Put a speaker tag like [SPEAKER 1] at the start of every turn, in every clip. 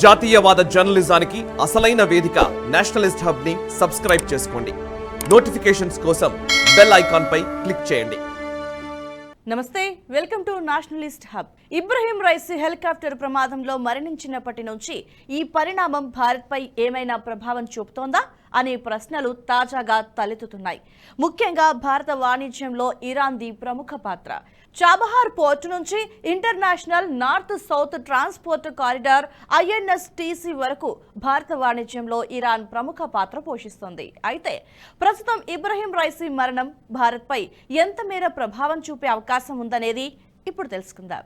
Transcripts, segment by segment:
[SPEAKER 1] జాతీయవాద జర్నలిజానికి అసలైన వేదిక నేషనలిస్ట్ హబ్ ని సబ్స్క్రైబ్ చేసుకోండి. నోటిఫికేషన్స్ కోసం బెల్ ఐకాన్ పై క్లిక్ చేయండి.
[SPEAKER 2] నమస్తే, welcome to Nationalist hub. Ebrahim Raisi helicopter ప్రమాదంలో మరణించినప్పటి నుంచి ఈ పరిణామం భారత్పై ఏమైనా ప్రభావం చూపుతోందా అనే ప్రశ్నలు తాజాగా తలెత్తుతున్నాయి. ముఖ్యంగా భారత వాణిజ్యంలో ఇరాన్ది ప్రముఖ పాత్ర. చాబహార్ పోర్టు నుంచి international north south transport corridor INSTC వరకు భారత వాణిజ్యంలో ఇరాన్ ప్రముఖ పాత్ర పోషిస్తోంది. అయితే ప్రస్తుతం ఇబ్రహీం రైసీ మరణం భారత్పై ఎంత మేర ప్రభావం చూపే అవకాశం ఉందనేది ఇప్పుడు తెలుసుకుందాం.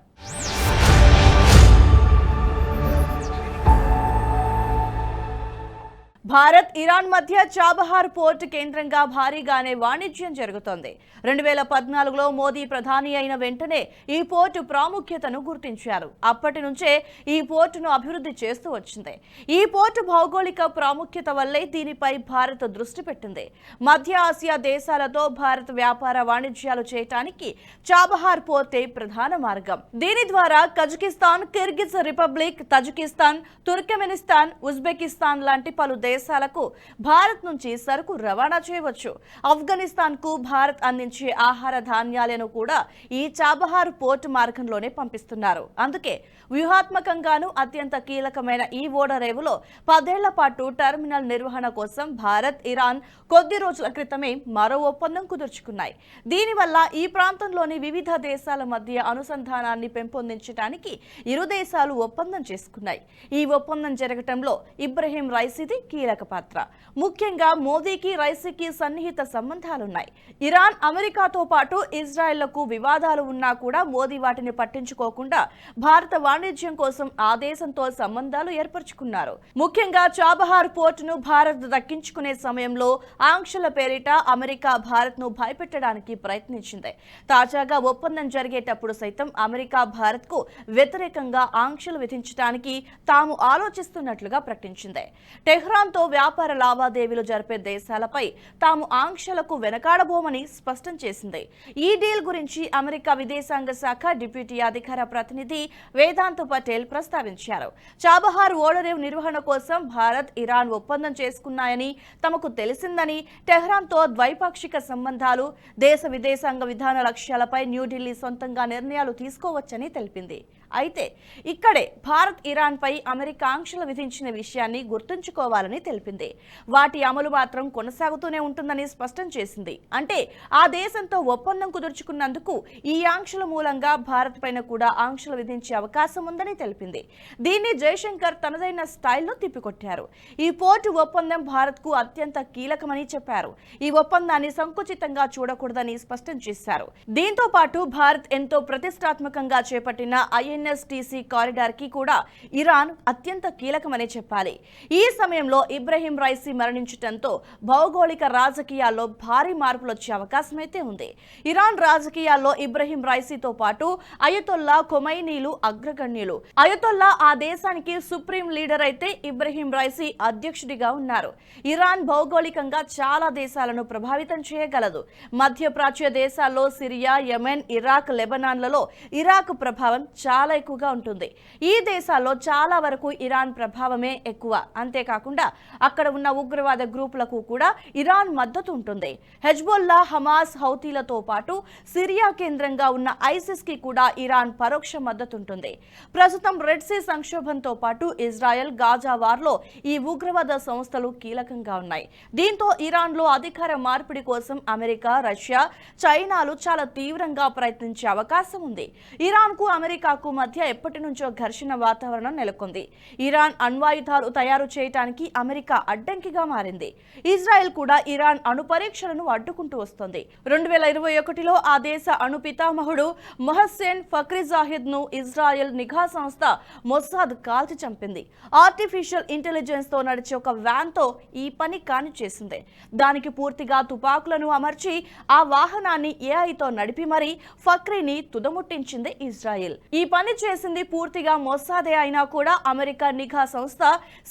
[SPEAKER 2] భారత్ ఇరాన్ మధ్య చాబహార్ పోర్టు కేంద్రంగా భారీగానే వాణిజ్యం జరుగుతోంది. 2014లో మోదీ ప్రధాని అయిన వెంటనే ఈ పోర్టు ప్రాముఖ్యతను గుర్తించారు. అప్పటి నుంచే ఈ పోర్టును అభివృద్ధి చేస్తూ వచ్చింది. ఈ పోర్టు భౌగోళిక ప్రాముఖ్యత వల్లే దీనిపై భారత్ దృష్టి పెట్టింది. మధ్య ఆసియా దేశాలతో భారత్ వ్యాపార వాణిజ్యాలు చేయడానికి చాబహార్ పోర్టే ప్రధాన మార్గం. దీని ద్వారా Kazakhstan, Kyrgyz republic, Tajikistan, Turkmenistan, Uzbekistan లాంటి పలు దేశాలకు భారత్ నుంచి సరుకు రవాణా చేయవచ్చు. ఆఫ్ఘనిస్తాన్ కు భారత్ అందించే ఆహార ధాన్యాలను కూడా ఈ చాబహార్ పోర్టు మార్గంలోనే పంపిస్తున్నారు. అందుకే వ్యూహాత్మకంగాను అత్యంత కీలకమైన ఈ ఓడరేవులో 10 ఏళ్ల పాటు టెర్మినల్ నిర్వహణ కోసం భారత్, ఇరాన్ కొద్ది రోజుల క్రితమే మరో ఒప్పందం కుదుర్చుకున్నాయి. దీనివల్ల ఈ ప్రాంతంలోని వివిధ దేశాల మధ్య అనుసంధానాన్ని పెంపొందించడానికి ఇరు దేశాలు ఒప్పందం చేసుకున్నాయి. ఈ ఒప్పందం జరగటంలో ఇబ్రహీం రైసీది కీలక పాత్ర. ముఖ్యంగా మోదీకి, రైసీకి సన్నిహిత సంబంధాలున్నాయి. ఇరాన్, అమెరికాతో పాటు ఇజ్రాయెల్లకు వివాదాలు ఉన్నా కూడా మోదీ వాటిని పట్టించుకోకుండా భారత వాణిజ్యం కోసం ఆ దేశంతో సంబంధాలు ఏర్పరచుకున్నారు. ముఖ్యంగా చాబహార్ పోర్టును భారత్ దక్కించుకునే సమయంలో ఆంక్షల పేరిట అమెరికా భారత్ ను భయపెట్టడానికి ప్రయత్నించింది. తాజాగా ఒప్పందం జరిగేటప్పుడు సైతం అమెరికా భారత్ కు వ్యతిరేకంగా ఆంక్షలు విధించడానికి తాము ఆలోచిస్తున్నట్లుగా ప్రకటించింది. టెహ్రాన్ తో వ్యాపార లావాదేవీలు జరిపే దేశాలపై తాము ఆంక్షలకు వెనకాడబోమని స్పష్టం చేసింది. ఈ డీల్ గురించి అమెరికా విదేశాంగ శాఖ డిప్యూటీ అధికార ప్రతినిధి వేదాంత్ పటేల్ ప్రస్తావించారు. చాబహార్ ఓడరేవు నిర్వహణ కోసం భారత్, ఇరాన్ ఒప్పందం చేసుకున్నాయని తమకు తెలిసిందని, టెహ్రాన్తో ద్వైపాక్షిక సంబంధాలు, దేశ విదేశాంగ విధాన లక్ష్యాలపై న్యూఢిల్లీ సొంతంగా నిర్ణయాలు తీసుకోవచ్చని తెలిపింది. అయితే ఇక్కడే భారత్, ఇరాన్ పై అమెరికా ఆంక్షలు విధించిన విషయాన్ని గుర్తుంచుకోవాలని తెలిపింది. వాటి అమలు మాత్రం కొనసాగుతూనే ఉంటుందని స్పష్టం చేసింది. అంటే ఆ దేశంతో ఒప్పందం కుదుర్చుకున్నందుకు ఈ ఆంక్షల మూలంగా భారత్ పైన కూడా ఆంక్షలు విధించే అవకాశం ఉందని తెలిపింది. దీన్ని జయశంకర్ తనదైన స్టైల్లో తిప్పికొట్టారు. ఈ పోర్టు ఒప్పందం భారత్ కు అత్యంత కీలకమని చెప్పారు. ఈ ఒప్పందాన్ని సంకుచితంగా చూడకూడదని స్పష్టం చేశారు. దీంతో పాటు భారత్ ఎంతో ప్రతిష్టాత్మకంగా చేపట్టిన INSTC కారిడార్ కి కూడా ఇరాన్ అత్యంత కీలకమని చెప్పాలి. ఈ సమయంలో ఇబ్రహీం రైసీ మరణించడంతో భౌగోళిక రాజకీయాల్లో భారీ మార్పులు వచ్చే అవకాశం అయితే ఉంది. ఇరాన్ రాజకీయాల్లో ఇబ్రహీం రైసీతో పాటు అయతొల్లా ఖొమైనీలు అగ్రగణ్యులు. అయతొల్లా ఆ దేశానికి సుప్రీం లీడర్ అయితే ఇబ్రహీం రైసీ అధ్యక్షుడిగా ఉన్నారు. ఇరాన్ భౌగోళికంగా చాలా దేశాలను ప్రభావితం చేయగలదు. మధ్యప్రాచ్య దేశాల్లో సిరియా, యెమెన్, ఇరాక్, లెబనాన్లలో ఇరాక్ ప్రభావం చాలా ఎక్కువగా ఉంటుంది. ఈ దేశాల్లో చాలా వరకు ఇరాన్ ప్రభావమే ఎక్కువ. అంతేకాకుండా అక్కడ ఉన్న ఉగ్రవాద గ్రూపులకు కూడా ఇరాన్ మద్దతు ఉంటుంది. హెజ్బొల్లా, హమాస్, హౌతీలతో పాటు సిరియా కేంద్రంగా ఉన్న ఐసిస్ కి కూడా ఇరాన్ పరోక్ష మద్దతు ఉంటుంది. ప్రస్తుతం రెడ్ సీ సంక్షోభంతో పాటు ఇజ్రాయెల్, గాజా వార్లో ఈ ఉగ్రవాద సంస్థలు కీలకంగా ఉన్నాయి. దీంతో ఇరాన్లో అధికార మార్పిడి కోసం అమెరికా, రష్యా, చైనాలు చాలా తీవ్రంగా ప్రయత్నించే అవకాశం ఉంది. ఇరాన్ కు, అమెరికాకు మధ్య ఎప్పటి నుంచో ఘర్షణ వాతావరణం నెలకొంది. ఇరాన్ అణ్వాయుధాలు తయారు చేయడానికి అమెరికా అడ్డంకిగా మారింది. ఇజ్రాయెల్ కూడా ఇరాన్ అణు పరీక్షలను అడ్డుకుంటూ వస్తోంది. 2021లో ఆ దేశ అణు పితామహుడు మొహస్సేన్ ఫక్రీజాహిద్ ను ఇజ్రాయెల్ నిఘా సంస్థ మొసాద్ కాల్చి చంపింది. ఆర్టిఫిషియల్ ఇంటెలిజెన్స్ తో నడిచే ఒక వ్యాన్ తో ఈ పని కాని చేసింది. దానికి పూర్తిగా తుపాకులను అమర్చి ఆ వాహనాన్ని AI తో నడిపి మరీ ఫక్రీని తుదముట్టించింది ఇజ్రాయెల్. ఈ పని పని చేసింది పూర్తిగా మొస్సాదే అయినా కూడా అమెరికా నిఘా సంస్థ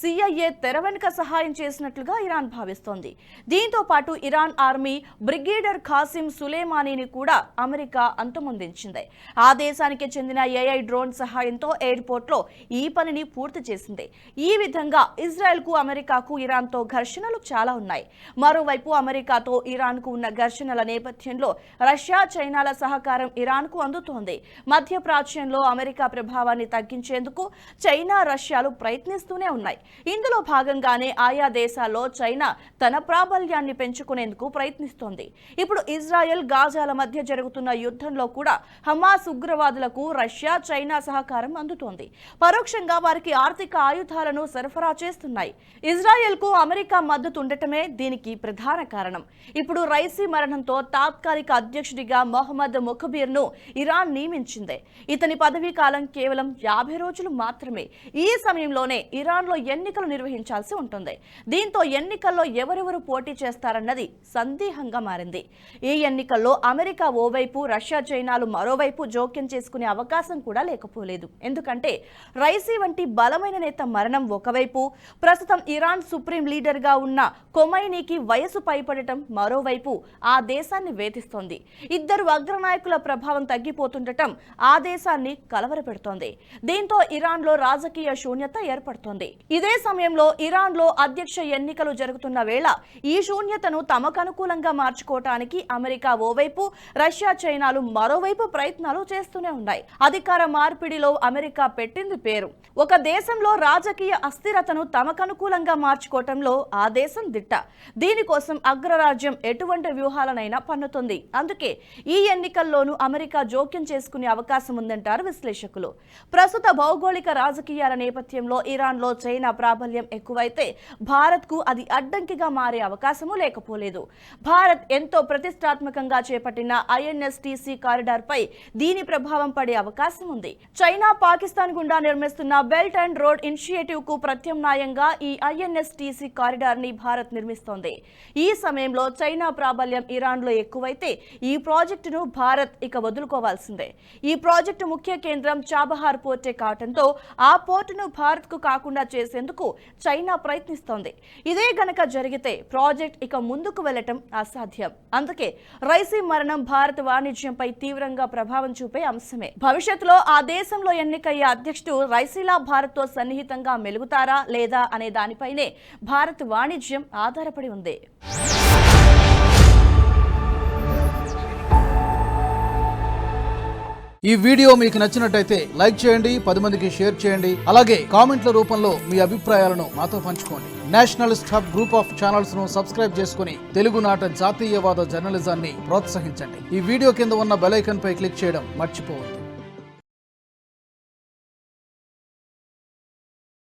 [SPEAKER 2] CIA తెర వెనుక సహాయం చేసినట్లుగా ఇరాన్ భావిస్తోంది. దీంతో పాటు ఇరాన్ ఆర్మీ బ్రిగేడియర్ ఖాసిం సులేమానీని కూడా అమెరికా అంతమొందించింది. ఆ దేశానికి చెందిన AI డ్రోన్ సహాయంతో ఎయిర్పోర్ట్లో ఈ పనిని పూర్తి చేసింది. ఈ విధంగా ఇజ్రాయెల్కు అమెరికాకు ఇరాన్తో ఘర్షణలు చాలా ఉన్నాయి. మరోవైపు అమెరికాతో ఇరాన్కు ఉన్న ఘర్షణల నేపథ్యంలో రష్యా, చైనాల సహకారం ఇరాన్కు అందుతోంది. మధ్యప్రాచ్యంలో అమెరికా ప్రభావాన్ని తగ్గించేందుకు చైనా, రష్యాలు ప్రయత్నిస్తూనే ఉన్నాయి. ఇందులో భాగంగానే ఆయా దేశాల్లో చైనా తన ప్రాబల్యాన్ని పెంచుకునేందుకు ప్రయత్నిస్తోంది. ఇప్పుడు ఇజ్రాయెల్, గాజాల మధ్య జరుగుతున్న యుద్ధంలో కూడా హమాస్ ఉగ్రవాదులకు రష్యా, చైనా సహకారం అందుతోంది. పరోక్షంగా వారికి ఆర్థిక ఆయుధాలను సరఫరా చేస్తున్నాయి. ఇజ్రాయెల్కు అమెరికా మద్దతు ఉండటమే దీనికి ప్రధాన కారణం. ఇప్పుడు రైసీ మరణంతో తాత్కాలిక అధ్యక్షుడిగా మొహమ్మద్ ముఖబీర్ను ఇరాన్ నియమించింది. ఇతని పదవీ కాలం కేవలం 50 రోజులు మాత్రమే. ఈ సమయంలోనే ఇరాన్లో ఎన్నికలు నిర్వహించాల్సి ఉంటుంది. దీంతో ఎన్నికల్లో ఎవరెవరు పోటీ చేస్తారన్నది సందేహంగా మారింది. ఈ ఎన్నికల్లో అమెరికా ఓవైపు, రష్యా, చైనాలు మరోవైపు జోక్యం చేసుకునే అవకాశం కూడా లేకపోలేదు. ఎందుకంటే రైసీ వంటి బలమైన నేత మరణం ఒకవైపు, ప్రస్తుతం ఇరాన్ సుప్రీం లీడర్గా ఉన్న ఖొమైనీకి వయసు పైపడటం మరోవైపు ఆ దేశాన్ని వేధిస్తోంది. ఇద్దరు అగ్రనాయకుల ప్రభావం తగ్గిపోతుండటం ఆ దేశాన్ని కలవరపెడుతోంది. దీంతో ఇరాన్లో రాజకీయ శూన్యత ఏర్పడుతోంది. ఇదే సమయంలో ఇరాన్లో అధ్యక్ష ఎన్నికలు జరుగుతున్న వేళ ఈ శూన్యతను తమకు అనుకూలంగా మార్చుకోవటానికి అమెరికా ఓవైపు, రష్యా, చైనాలు మరోవైపు ప్రయత్నాలు చేస్తూనే ఉన్నాయి. అధికార మార్పిడిలో అమెరికా పెట్టింది పేరు. ఒక దేశంలో రాజకీయ అస్థిరతను తమకు అనుకూలంగా మార్చుకోవటంలో ఆ దేశం దిట్ట. దీనికోసం అగ్రరాజ్యం ఎటువంటి వ్యూహాలనైనా పన్నుతుంది. అందుకే ఈ ఎన్నికల్లోనూ అమెరికా జోక్యం చేసుకునే అవకాశం ఉందంటారు విశ్లేషకులు. ప్రస్తుత భౌగోళిక రాజకీయాల నేపథ్యంలో ఇరాన్లో చైనా ప్రాబల్యం ఎక్కువైతే భారత్కు అది అడ్డంకిగా మారే అవకాశమూ లేకపోలేదు. భారత్ ఎంతో ప్రతిష్టాత్మకంగా చేపట్టిన INSTC కారిడార్పై దీని ప్రభావం పడే అవకాశం ఉంది. చైనా, పాకిస్తాన్ గుండా నిర్మిస్తున్న బెల్ట్ అండ్ రోడ్ ఇనిషియేటివ్ కు ప్రత్యామ్నాయంగా ఈ INSTC కారిడార్ ని భారత్ నిర్మిస్తోంది. ఈ సమయంలో చైనా ప్రాబల్యం ఇరాన్లో ఎక్కువైతే ఈ ప్రాజెక్టును భారత్ ఇక వదులుకోవాల్సిందే. ఈ ప్రాజెక్టు ముఖ్య కేంద్రం చాబహార్ పోర్టే కావడంతో ఆ పోర్టును భారత్కు కాకుండా చేసేందుకు చైనా ప్రయత్నిస్తోంది. ఇదే గనక జరిగితే ప్రాజెక్ట్ ఇక ముందుకు వెళ్లటం అసాధ్యం. అందుకే రైసీ మరణం భారత వాణిజ్యంపై తీవ్రంగా ప్రభావం చూపే అంశమే. భవిష్యత్తులో ఆ దేశంలో ఎన్నికయ్యే అధ్యక్షుడు రైసీలా భారత్తో సన్నిహితంగా మెలుగుతారా లేదా అనే దానిపైనే భారత్ వాణిజ్యం ఆధారపడి ఉంది.
[SPEAKER 3] ఈ వీడియో మీకు నచ్చినట్టయితే లైక్ చేయండి, 10 మందికి షేర్ చేయండి. అలాగే కామెంట్ల రూపంలో మీ అభిప్రాయాలను మాతో పంచుకోండి. Nationalist hub group of channels ను సబ్స్క్రైబ్ చేసుకుని తెలుగునాట జాతీయవాద జర్నలిజాన్ని ప్రోత్సహించండి. ఈ వీడియో కింద ఉన్న బెల్ ఐకాన్ పై క్లిక్ చేయడం మర్చిపోవద్దు.